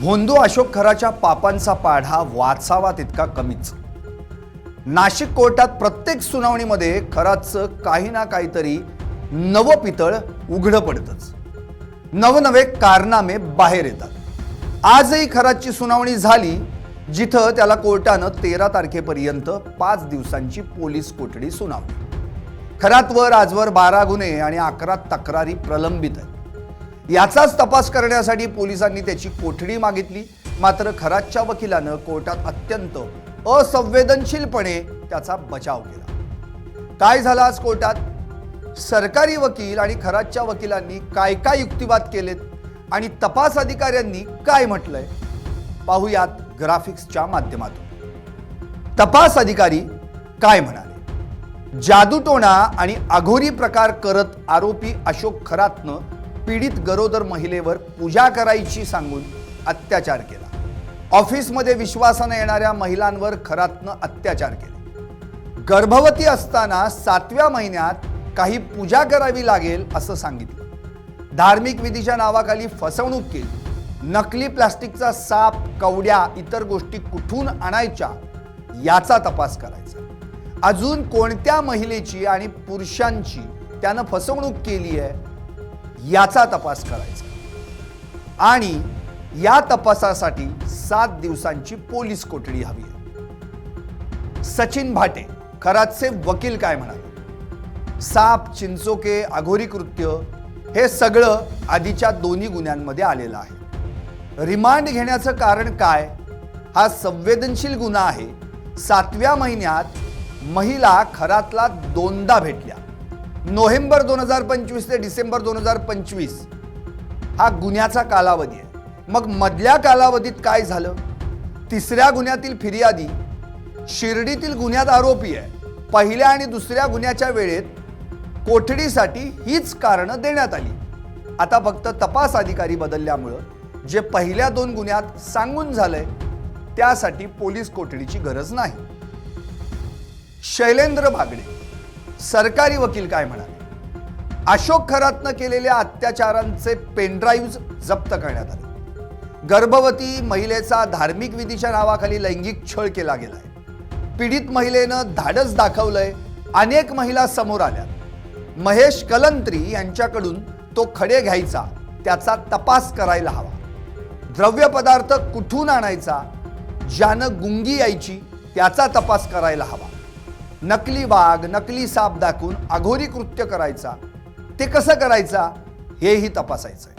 भोंदू अशोक खराच्या पापांचा पाढा वाचावा तितका कमीच। नाशिक कोर्टात प्रत्येक सुनावणीमध्ये खराचं काही ना काहीतरी नवं पितळ उघडं पडतंच, नवनवे कारनामे बाहेर येतात। आजही खराची सुनावणी झाली, जिथं त्याला कोर्टानं 13 तारखेपर्यंत 5 दिवसांची पोलीस कोठडी सुनावली। खरातवर आजवर 12 गुन्हे आणि 11 तक्रारी प्रलंबित आहेत। याचाच तपास करण्यासाठी पोलिसांनी त्याची कोठडी मागितली, मात्र खराच्या वकिलानं कोर्टात अत्यंत असंवेदनशीलपणे त्याचा बचाव केला। काय झालं आज कोर्टात? सरकारी वकील आणि खराच्या वकिलांनी काय काय युक्तिवाद केलेत आणि तपास अधिकाऱ्यांनी काय म्हटलंय, पाहूयात ग्राफिक्सच्या माध्यमातून। तपास अधिकारी काय म्हणाले? जादूटोणा आणि अघोरी प्रकार करत आरोपी अशोक खरातनं पीडित गरोदर महिलेवर पूजा करायची सांगून अत्याचार केला। ऑफिसमध्ये विश्वासाने येणाऱ्या महिलांवर खरातनं अत्याचार केले। गर्भवती असताना 7व्या महिन्यात काही पूजा करावी लागेल असं सांगितलं। धार्मिक विधीच्या नावाखाली फसवणूक केली। नकली प्लास्टिकचा साप, कवड्या, इतर गोष्टी कुठून आणायच्या याचा तपास करायचा। अजून कोणत्या महिलेची आणि पुरुषांची त्यानं फसवणूक केली आहे याचा तपास करायचा आणि या तपासासाठी 7 दिवसांची पोलीस कोठडी हवी आहे। सचिन भाटे खरातचे वकील काय म्हणाले? साप, चिंचोके, अघोरी कृत्य हे सगळं आधीच्या दोन्ही गुन्ह्यांमध्ये आलेलं आहे। रिमांड घेण्याचं कारण काय? हा संवेदनशील गुन्हा आहे। 7व्या महिन्यात महिला खरातला 2दा भेटल्या। नोव्हेंबर 2025 ते डिसेंबर 2025 हा गुन्ह्याचा कालावधी आहे। मग मधल्या कालावधीत काय झालं? 3ऱ्या गुन्ह्यातील फिर्यादी शिर्डीतील गुन्ह्यात आरोपी आहे। पहिल्या आणि दुसऱ्या गुन्ह्याच्या वेळेत कोठडीसाठी हीच कारणं देण्यात आली। आता फक्त तपास अधिकारी बदलल्यामुळं जे पहिल्या 2 गुन्ह्यात सांगून झालंय त्यासाठी पोलीस कोठडीची गरज नाही। शैलेंद्र बागडे सरकारी वकील काय म्हणाले? अशोक खरातनं केलेल्या अत्याचारांचे पेनड्राईव्ह जप्त करण्यात आले। गर्भवती महिलेचा धार्मिक विधीच्या नावाखाली लैंगिक छळ केला गेलाय। पीडित महिलेनं धाडस दाखवलंय। अनेक महिला समोर आल्या। महेश कलंत्री यांच्याकडून तो खडे घ्यायचा त्याचा तपास करायला हवा। द्रव्य पदार्थ कुठून आणायचा, ज्यानं गुंगी यायची त्याचा तपास करायला हवा। नकली वाघ, नकली साप दाखवून अघोरी कृत्य करायचा, ते कसं करायचा हेही तपासायचं।